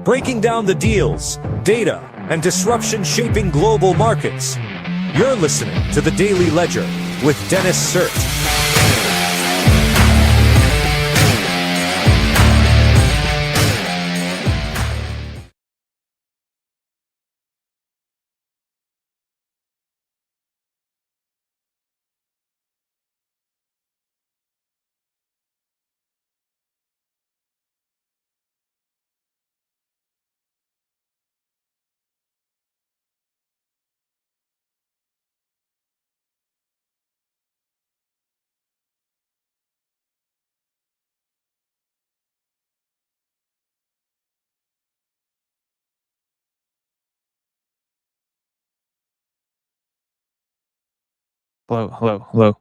breaking down the deals, data, and disruption shaping global markets. You're listening to The Daily Ledger with Dennis Sert. Hello, hello, hello.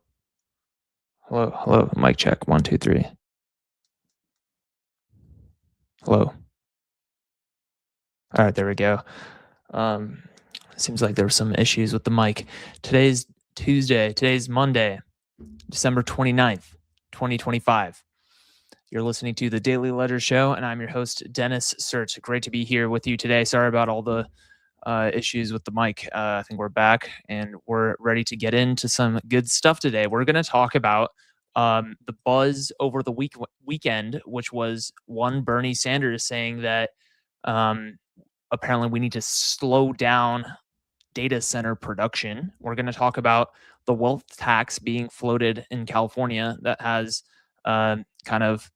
Hello, hello. Mic check. 1, 2, 3. Hello. All right, there we go. Um, Seems like there were some issues with the mic. Today's Tuesday. Today's Monday, December 29th, 2025. You're listening to The Daily Ledger Show, and I'm your host, Dennis Sert. Great to be here with you today. Sorry about all the issues with the mic. I think we're back, and we're ready to get into some good stuff today. We're going to talk about the buzz over the weekend, which was one Bernie Sanders saying that apparently we need to slow down data center production. We're going to talk about the wealth tax being floated in California that has kind of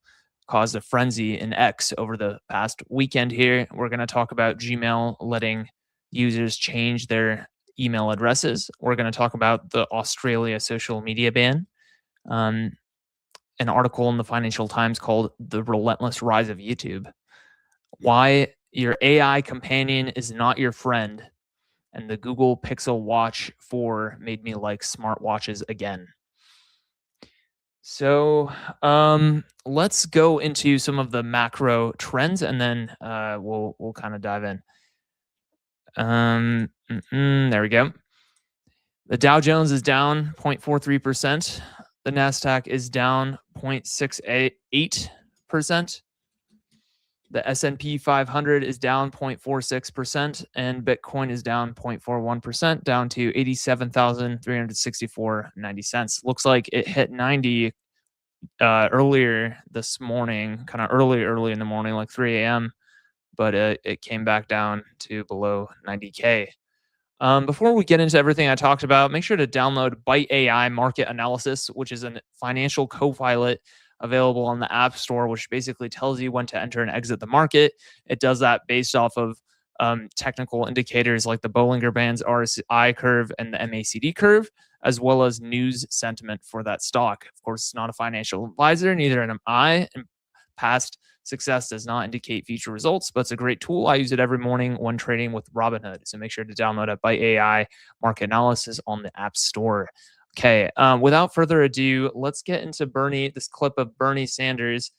caused a frenzy in X over the past weekend here. We're going to talk about Gmail letting users change their email addresses. We're going to talk about the Australia social media ban. An article in the Financial Times called The Relentless Rise of YouTube. Why your AI companion is not your friend. And the Google Pixel Watch 4 made me like smartwatches again. So let's go into some of the macro trends, and then we'll kind of dive in. There we go. The Dow Jones is down 0.43%. The Nasdaq is down 0.68%. The S&P 500 is down 0.46%, and Bitcoin is down 0.41%, down to 87,364.90 cents. Looks like it hit 90 earlier this morning, kind of early in the morning, like 3 a.m., but it came back down to below 90K. Before we get into everything I talked about, make sure to download Byte AI Market Analysis, which is a financial co-pilot available on the App Store, which basically tells you when to enter and exit the market. It does that based off of technical indicators like the Bollinger Bands RSI curve and the MACD curve, as well as news sentiment for that stock. Of course, it's not a financial advisor, neither am I. And past success does not indicate future results, but it's a great tool. I use it every morning when trading with Robinhood. So make sure to download it by AI Market Analysis on the App Store. Okay, without further ado, let's get into this clip of Bernie Sanders.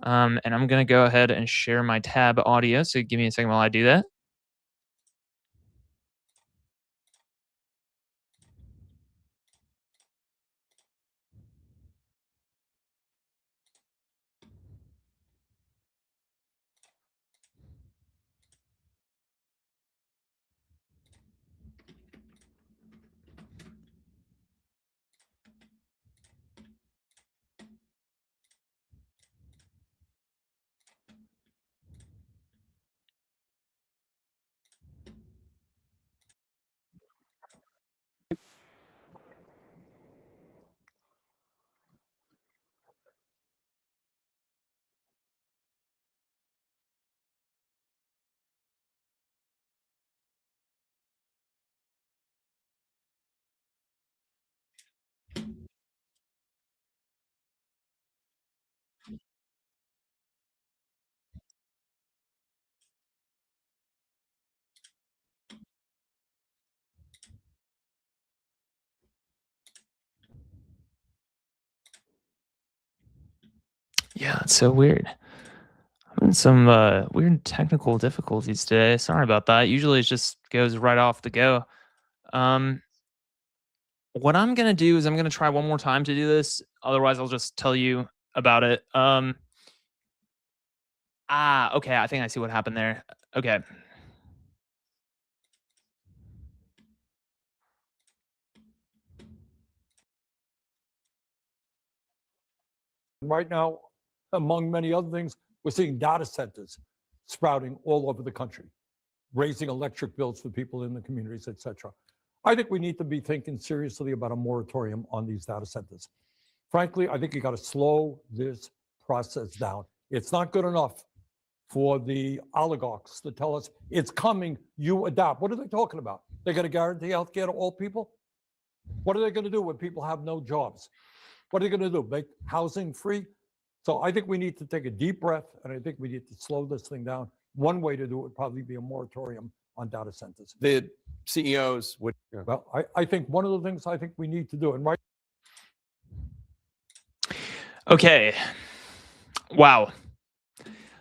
And I'm going to go ahead and share my tab audio. So give me a second while I do that. Yeah, it's so weird. Having some weird technical difficulties today. Sorry about that. Usually it just goes right off the go. What I'm going to do is I'm going to try one more time to do this. Otherwise, I'll just tell you about it. Okay. I think I see what happened there. Okay. Right now, among many other things, we're seeing data centers sprouting all over the country, raising electric bills for people in the communities, et cetera. I think we need to be thinking seriously about a moratorium on these data centers. Frankly, I think you got to slow this process down. It's not good enough for the oligarchs to tell us it's coming, you adopt. What are they talking about? They're going to guarantee health care to all people? What are they going to do when people have no jobs? What are they going to do? Make housing free? So I think we need to take a deep breath, and I think we need to slow this thing down. One way to do it would probably be a moratorium on data centers. The CEOs would. Well, I think one of the things I think we need to do, and right. Okay. Wow.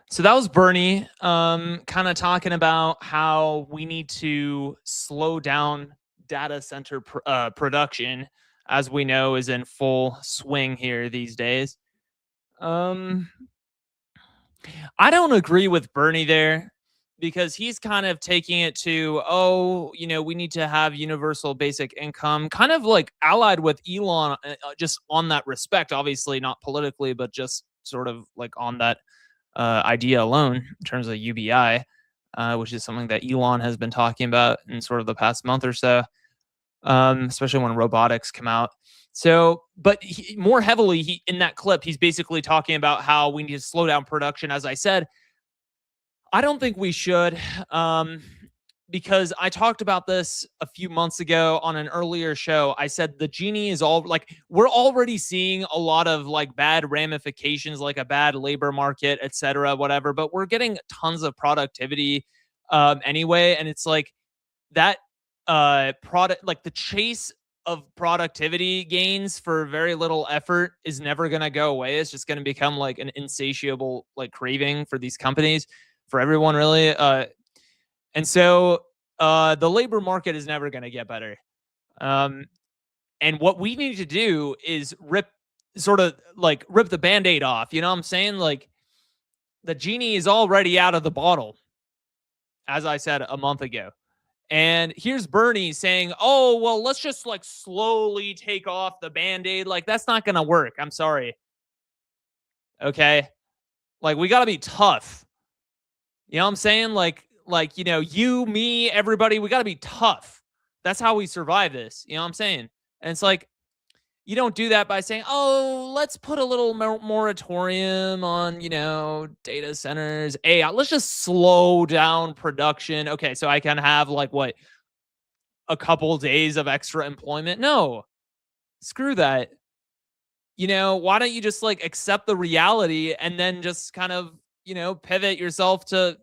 So that was Bernie kind of talking about how we need to slow down data center production, as we know is in full swing here these days. I don't agree with Bernie there, because he's kind of taking it to, we need to have universal basic income, kind of like allied with Elon, just on that respect, obviously not politically, but just sort of like on that idea alone in terms of UBI, which is something that Elon has been talking about in sort of the past month or so, especially when robotics come out. So, but more heavily, in that clip, he's basically talking about how we need to slow down production. As I said, I don't think we should, because I talked about this a few months ago on an earlier show. I said the genie is all like, we're already seeing a lot of like bad ramifications, like a bad labor market, et cetera, whatever, but we're getting tons of productivity anyway. And it's like that product, like the chase of productivity gains for very little effort is never going to go away. It's just going to become like an insatiable like craving for these companies, for everyone really. And so the labor market is never going to get better. And what we need to do is rip the Band-Aid off. You know what I'm saying? Like, the genie is already out of the bottle, as I said a month ago. And here's Bernie saying, oh, well, let's just like slowly take off the Band-Aid. Like, that's not going to work. I'm sorry. Okay. Like, we got to be tough. You know what I'm saying? Like, you, me, everybody, we got to be tough. That's how we survive this. You know what I'm saying? And it's like, you don't do that by saying, oh, let's put a little moratorium on, data centers. Hey, let's just slow down production. Okay, so I can have like a couple days of extra employment. No, screw that. Why don't you just like accept the reality and then just kind of, pivot yourself to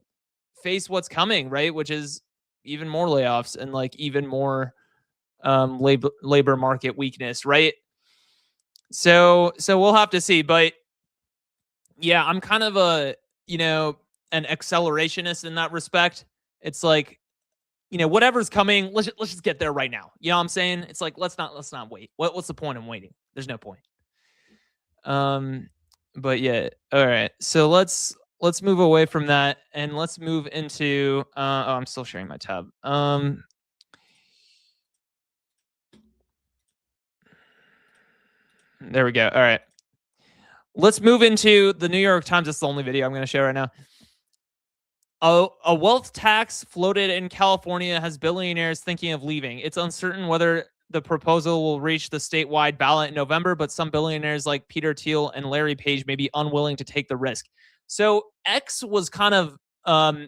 face what's coming, right? Which is even more layoffs and like even more labor market weakness, right? So we'll have to see. But yeah, I'm kind of an accelerationist in that respect. It's like, whatever's coming, let's just get there right now. You know what I'm saying? It's like, let's not wait. What's the point in waiting? There's no point. But yeah, all right. So let's move away from that and let's move into I'm still sharing my tab. There we go. All right. Let's move into the New York Times. It's the only video I'm going to show right now. A wealth tax floated in California has billionaires thinking of leaving. It's uncertain whether the proposal will reach the statewide ballot in November, but some billionaires like Peter Thiel and Larry Page may be unwilling to take the risk. So X was kind of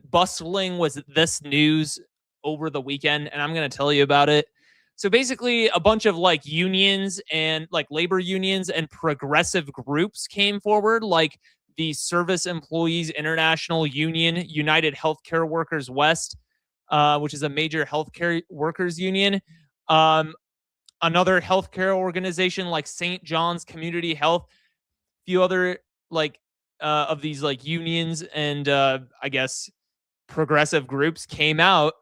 bustling with this news over the weekend, and I'm going to tell you about it. So basically, a bunch of like unions and like labor unions and progressive groups came forward, like the Service Employees International Union, United Healthcare Workers West, which is a major healthcare workers union. Another healthcare organization like St. John's Community Health, a few other like of these like unions and I guess progressive groups came out.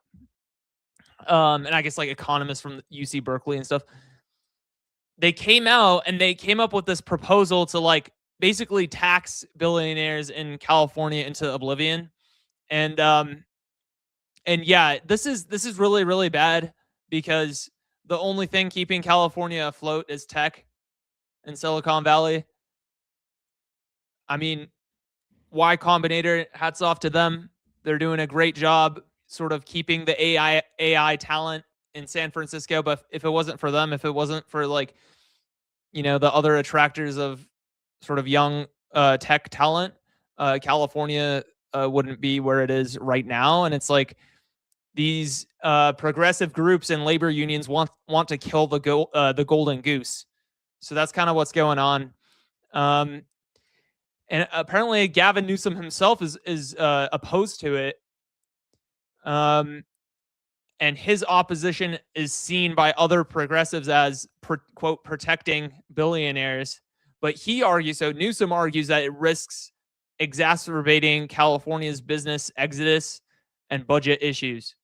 And I guess like economists from UC Berkeley and stuff. They came out and they came up with this proposal to like basically tax billionaires in California into oblivion. And yeah, this is really, really bad because the only thing keeping California afloat is tech in Silicon Valley. I mean, Y Combinator, hats off to them. They're doing a great job sort of keeping the AI talent in San Francisco. But if it wasn't for them, if it wasn't for like, you know, the other attractors of sort of young tech talent, California wouldn't be where it is right now. And it's like these progressive groups and labor unions want to kill the golden goose. So that's kind of what's going on. And apparently Gavin Newsom himself is opposed to it. And his opposition is seen by other progressives as, quote, protecting billionaires. But he argues, so Newsom argues that it risks exacerbating California's business exodus and budget issues.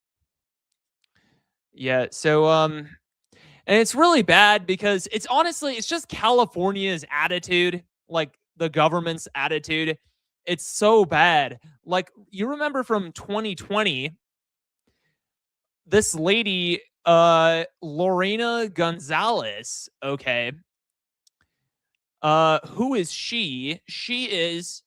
Yeah, so, and it's really bad because it's honestly, it's just California's attitude, like the government's attitude. It's so bad. Like, you remember from 2020, this lady, Lorena Gonzalez, okay. Who is she? She is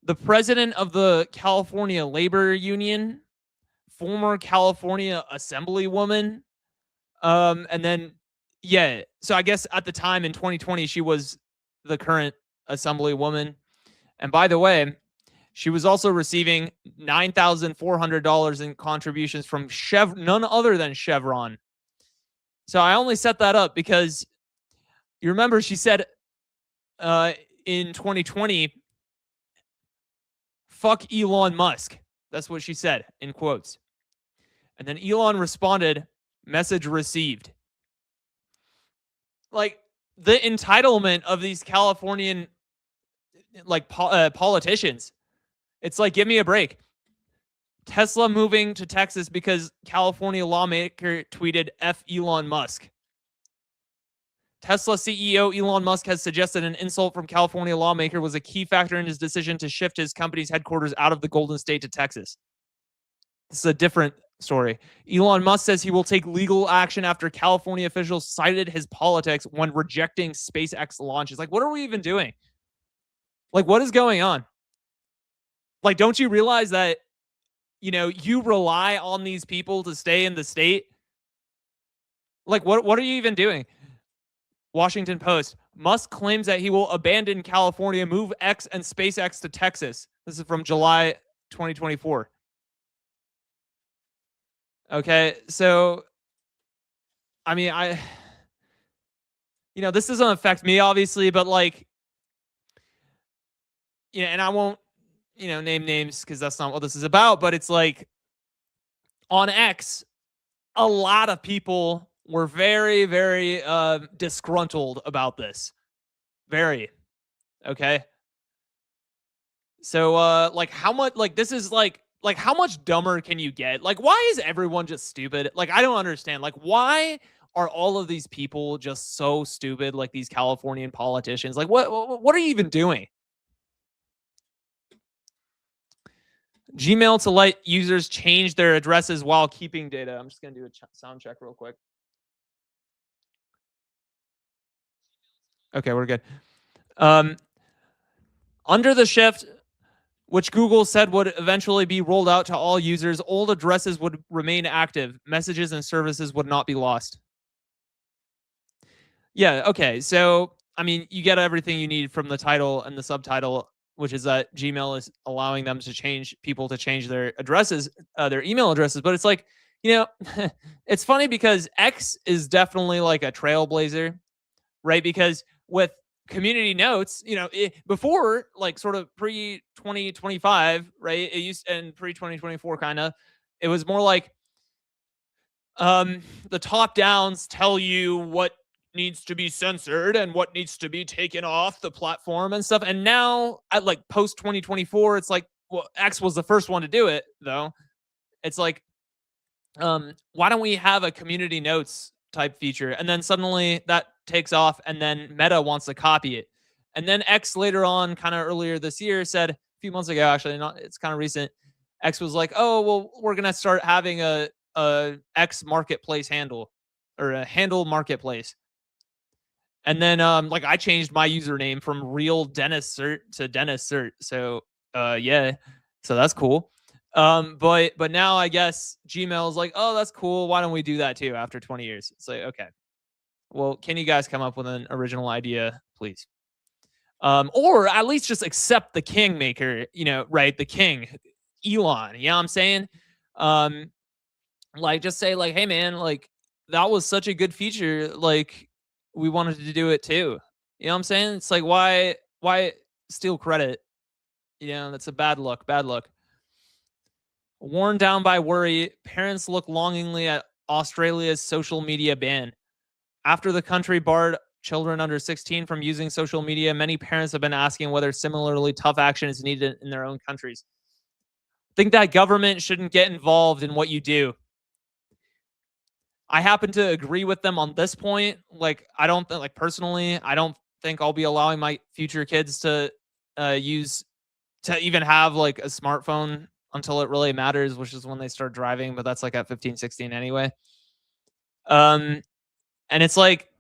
the president of the California Labor Union, former California Assemblywoman. And then, yeah, so I guess at the time in 2020, she was the current Assemblywoman. And by the way, she was also receiving $9,400 in contributions from none other than Chevron. So I only set that up because you remember she said in 2020, fuck Elon Musk. That's what she said in quotes. And then Elon responded, message received. Like, the entitlement of these Californian like politicians. It's like, give me a break. Tesla moving to Texas because California lawmaker tweeted F Elon Musk. Tesla CEO Elon Musk has suggested an insult from California lawmaker was a key factor in his decision to shift his company's headquarters out of the Golden State to Texas. This is a different story. Elon Musk says he will take legal action after California officials cited his politics when rejecting SpaceX launches. Like, what are we even doing? Like, what is going on? Like, don't you realize that, you know, you rely on these people to stay in the state? Like, what are you even doing? Washington Post. Musk claims that he will abandon California, move X and SpaceX to Texas. This is from July 2024. Okay, so, I mean, this doesn't affect me, obviously, but like, and I won't, name names because that's not what this is about, but it's like on X, a lot of people were very, very disgruntled about this. Very. Okay. So, like, how much, like, this is like, how much dumber can you get? Like, why is everyone just stupid? Like, I don't understand. Like, why are all of these people just so stupid? Like these Californian politicians, like what are you even doing? Gmail to let users change their addresses while keeping data. I'm just going to do a sound check real quick. Okay, we're good. Under the shift, which Google said would eventually be rolled out to all users, old addresses would remain active. Messages and services would not be lost. Yeah, okay. So, I mean, you get everything you need from the title and the subtitle, which is that Gmail is allowing them to change their addresses, their email addresses. But it's like, it's funny because X is definitely like a trailblazer, right? Because with community notes, before, like, sort of pre-2025, right? It used, and pre-2024 kind of, it was more like the top downs tell you what needs to be censored and what needs to be taken off the platform and stuff. And now at like post 2024, it's like, well, X was the first one to do it though. It's like, why don't we have a community notes type feature, and then suddenly that takes off, and then Meta wants to copy it. And then X later on, kind of earlier this year, said a few months ago, actually, not it's kind of recent. X was like, "Oh, well, we're gonna start having a X marketplace handle or a handle marketplace." And then like I changed my username from real Dennis Cert to Dennis Cert. So yeah, so that's cool. But now I guess Gmail is like, oh, that's cool. Why don't we do that too after 20 years? It's like, okay, well, can you guys come up with an original idea, please? Or at least just accept the kingmaker, right? The king, Elon. You know what I'm saying? Like just say like, hey man, like that was such a good feature. Like we wanted to do it too. You know what I'm saying? It's like why steal credit? That's a bad look. Bad look. Worn down by worry, parents look longingly at Australia's social media ban. After the country barred children under 16 from using social media, many parents have been asking whether similarly tough action is needed in their own countries. I think that government shouldn't get involved in what you do. I happen to agree with them on this point. Like, I don't think, like, personally, I don't think I'll be allowing my future kids to even have like a smartphone until it really matters, which is when they start driving, but that's like at 15, 16 anyway. And it's like,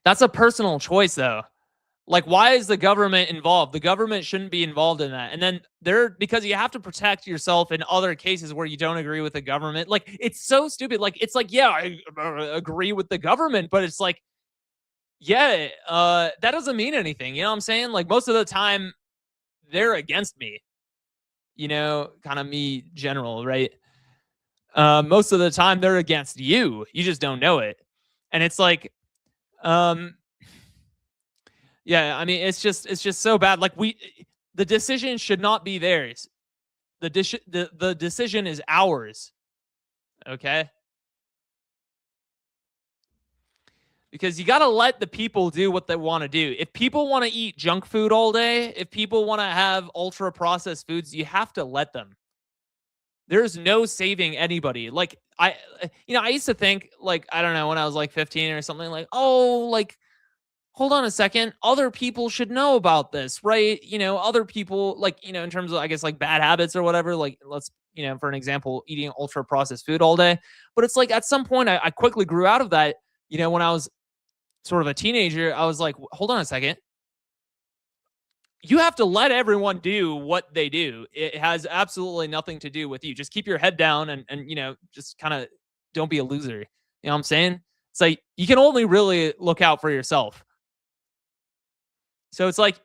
that's a personal choice though. Like, why is the government involved? The government shouldn't be involved in that. And then because you have to protect yourself in other cases where you don't agree with the government. Like, it's so stupid. Like, it's like, yeah, I agree with the government, but it's like, yeah, that doesn't mean anything. You know what I'm saying? Like, most of the time they're against me, kind of me general, right? Most of the time they're against you. You just don't know it. And it's like, yeah, I mean, it's just so bad. Like the decision should not be theirs. The decision is ours. Okay? Because you got to let the people do what they want to do. If people want to eat junk food all day, if people want to have ultra processed foods, you have to let them. There's no saving anybody. Like I used to think, like, I don't know, when I was like 15 or something, like, oh, like, hold on a second, other people should know about this, right? Other people, like, in terms of, I guess, like bad habits or whatever, like, let's, for an example, eating ultra processed food all day. But it's like at some point I quickly grew out of that. When I was sort of a teenager, I was like, hold on a second. You have to let everyone do what they do. It has absolutely nothing to do with you. Just keep your head down and just kind of don't be a loser. You know what I'm saying? It's like you can only really look out for yourself. So it's like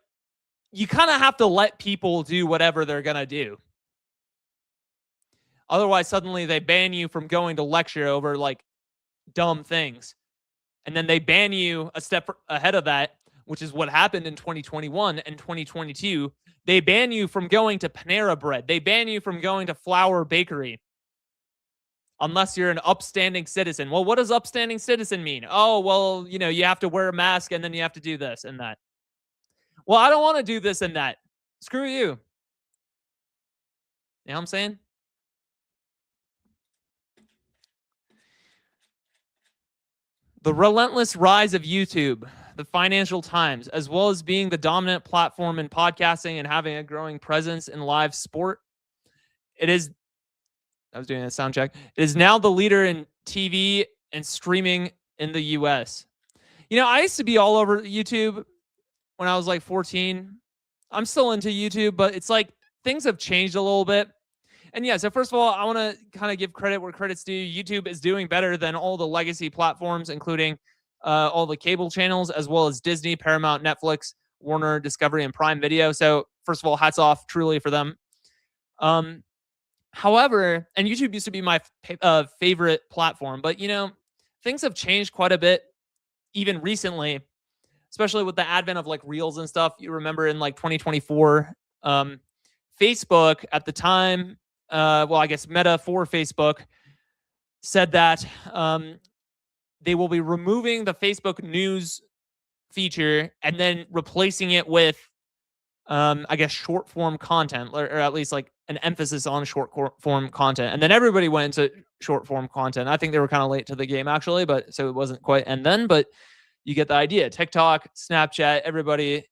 you kind of have to let people do whatever they're going to do. Otherwise, suddenly they ban you from going to lecture over like dumb things. And then they ban you a step ahead of that, which is what happened in 2021 and 2022. They ban you from going to Panera Bread. They ban you from going to Flour Bakery. Unless you're an upstanding citizen. Well, what does upstanding citizen mean? Oh, well, you have to wear a mask and then you have to do this and that. Well, I don't want to do this and that. Screw you. You know what I'm saying? The relentless rise of YouTube, the Financial Times, as well as being the dominant platform in podcasting and having a growing presence in live sport. I was doing a sound check. It is now the leader in TV and streaming in the US. I used to be all over YouTube when I was like 14. I'm still into YouTube, but it's like things have changed a little bit. And yeah, so first of all, I want to kind of give credit where credit's due. YouTube is doing better than all the legacy platforms, including all the cable channels, as well as Disney, Paramount, Netflix, Warner, Discovery, and Prime Video. So first of all, hats off truly for them. However, and YouTube used to be my favorite platform, but things have changed quite a bit even recently, especially with the advent of like Reels and stuff. You remember in like 2024, Facebook at the time, I guess Meta for Facebook said that they will be removing the Facebook News feature and then replacing it with I guess, short form content, or at least like an emphasis on short form content. And then everybody went into short form content. I think they were kind of late to the game, actually, but so it wasn't quite. And then, but you get the idea. TikTok, Snapchat, everybody,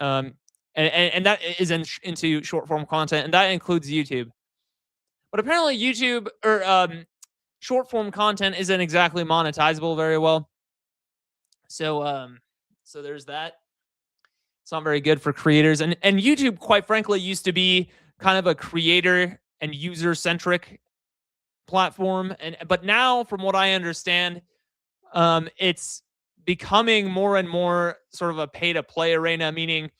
and that is into short form content, and that includes YouTube. But apparently, YouTube or short form content isn't exactly monetizable very well. So, so there's that. It's not very good for creators, and YouTube, quite frankly, used to be kind of a creator and user centric platform, but now, from what I understand, it's becoming more and more sort of a pay to play arena, meaning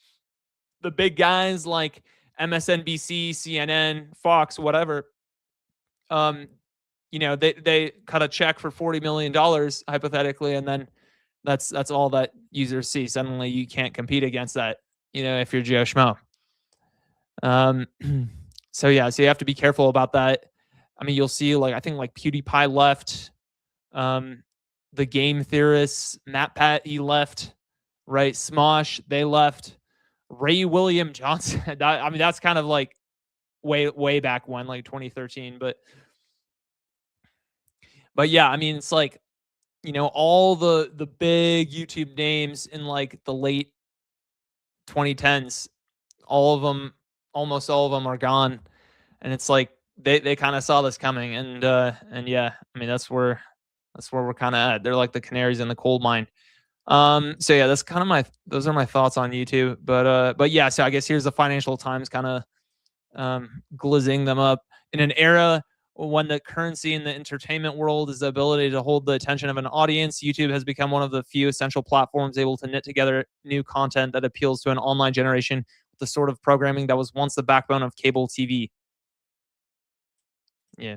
the big guys like MSNBC, CNN, Fox, whatever, they cut a check for $40 million hypothetically, and then that's all that users see. Suddenly you can't compete against that, if you're Joe Schmo. So you have to be careful about that. I mean, you'll see I think PewDiePie left, the Game Theorists, MatPat, he left, right? Smosh, they left. Ray William Johnson, that's kind of way back when, 2013, but yeah, I mean, it's all the big YouTube names in the late 2010s, almost all of them are gone, and it's they kind of saw this coming, and yeah, I mean, that's where we're kind of at. They're like the canaries in the coal mine. So yeah, that's kind of those are my thoughts on YouTube. But yeah, so I guess here's the Financial Times kind of glizzing them up. In an era when the currency in the entertainment world is the ability to hold the attention of an audience, YouTube has become one of the few essential platforms able to knit together new content that appeals to an online generation with the sort of programming that was once the backbone of cable TV. Yeah.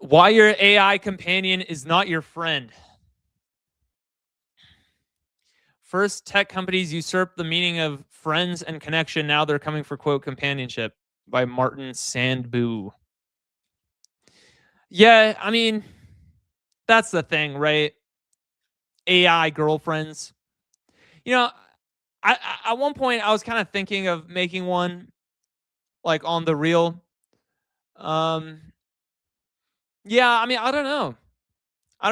Why your AI companion is not your friend. First, tech companies usurped the meaning of friends and connection. Now they're coming for, quote, companionship, by Martin Sandbu. Yeah, I mean, that's the thing, right? AI girlfriends. At one point I was kind of thinking of making one on the real. Yeah, I mean, I don't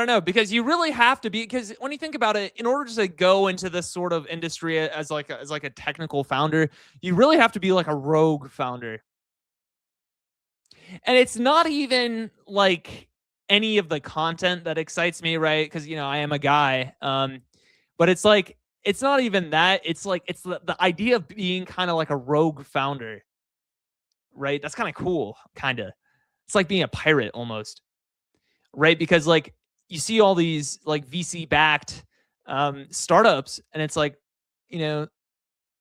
know, because you really have to be, because when you think about it, in order to go into this sort of industry as a technical founder, you really have to be a rogue founder. And it's not even any of the content that excites me, right? Because I am a guy. But it's it's not even that. It's it's the idea of being kind of like a rogue founder, right? That's kind of cool, kind of. It's like being a pirate almost, right? Because you see all these VC backed startups, and it's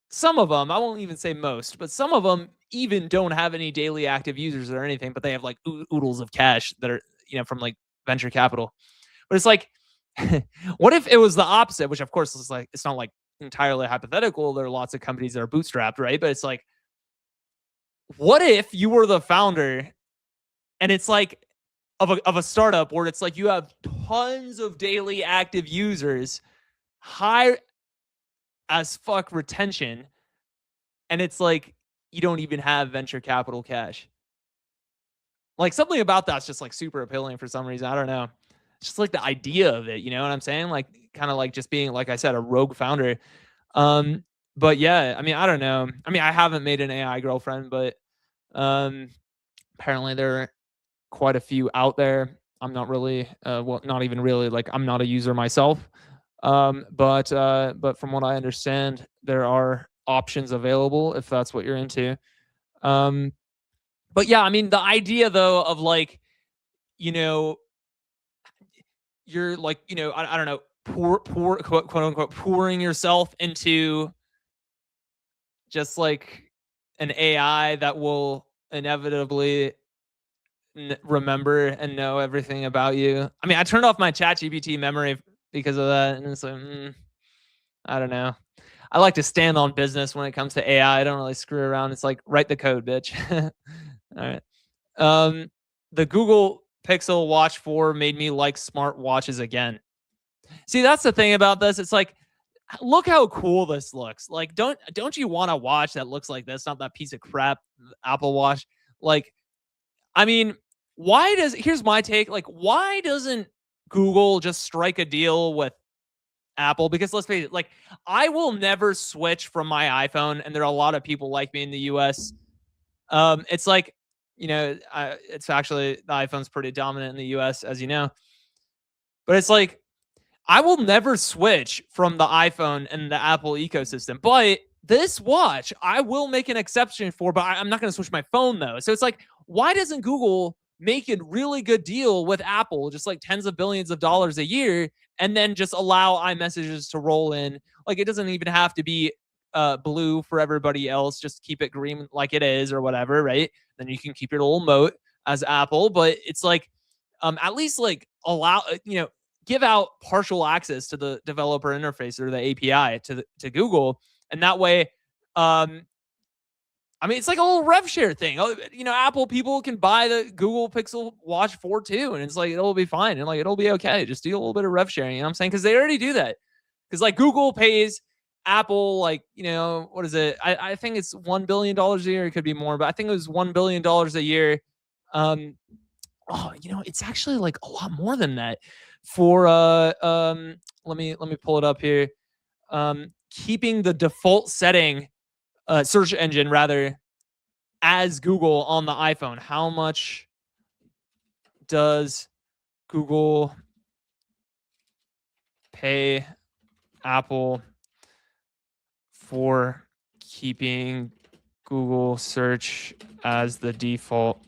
some of them, I won't even say most, but some of them even don't have any daily active users or anything, but they have oodles of cash that are from venture capital. But it's what if it was the opposite? Which of course is it's not entirely hypothetical. There are lots of companies that are bootstrapped, right? But it's what if you were the founder, and it's of a startup where it's you have tons of daily active users, high as fuck retention, and it's you don't even have venture capital cash. Something about that's just super appealing for some reason. I don't know. It's just the idea of it, you know what I'm saying? Kind of just being, like I said, a rogue founder. But yeah, I mean, I don't know. I mean, I haven't made an AI girlfriend, but apparently there are quite a few out there. I'm not really, well, not even really, I'm not a user myself. But from what I understand, there are options available if that's what you're into. But yeah, I mean, the idea though of you're I don't know, quote unquote, pouring yourself into just an AI that will inevitably remember and know everything about you. I mean, I turned off my ChatGPT memory because of that, and it's I don't know. I like to stand on business when it comes to AI. I don't really screw around. It's write the code, bitch. All right. The Google Pixel Watch 4 made me like smart watches again. See, that's the thing about this. It's look how cool this looks. Like, don't you want a watch that looks like this? Not that piece of crap Apple Watch. Like, I mean, here's my take. Like, why doesn't Google just strike a deal with Apple? Because let's face it, like, I will never switch from my iPhone, and there are a lot of people like me in the US. It's like, it's actually, the iPhone's pretty dominant in the US, as you know. But it's like, I will never switch from the iPhone and the Apple ecosystem. But this watch, I will make an exception for, but I'm not going to switch my phone, though. So it's like, why doesn't Google make a really good deal with Apple, just like tens of billions of dollars a year, and then just allow iMessages to roll in? Like, it doesn't even have to be blue for everybody else. Just keep it green like it is or whatever, right? Then you can keep your little moat as Apple. But it's like, at least like allow, give out partial access to the developer interface or the API to Google. And that way, I mean, it's like a little rev share thing. Apple people can buy the Google Pixel Watch 4 too, and it's like, it'll be fine. And like, it'll be okay. Just do a little bit of rev sharing. You know what I'm saying? Because they already do that. Because like Google pays Apple, like, what is it? I think it's $1 billion a year. It could be more, but I think it was $1 billion a year. It's actually like a lot more than that for let me pull it up here. Keeping the default setting, search engine rather, as Google on the iPhone. How much does Google pay Apple for keeping Google search as the default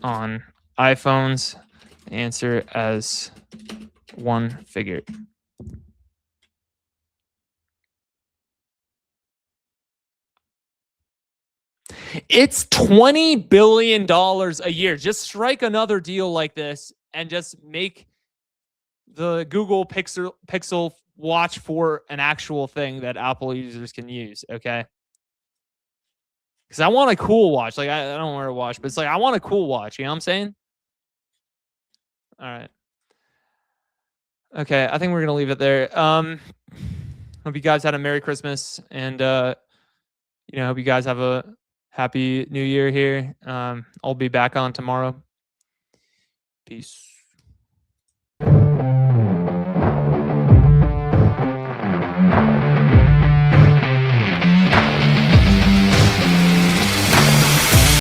on iPhones? Answer as one figure. It's $20 billion a year. Just strike another deal like this and just make the Google Pixel Watch 4 an actual thing that Apple users can use, okay? Because I want a cool watch. Like, I don't wear a watch, but it's like, I want a cool watch. You know what I'm saying? All right. Okay, I think we're going to leave it there. Hope you guys had a Merry Christmas, and, hope you guys have a Happy New Year here. I'll be back on tomorrow. Peace.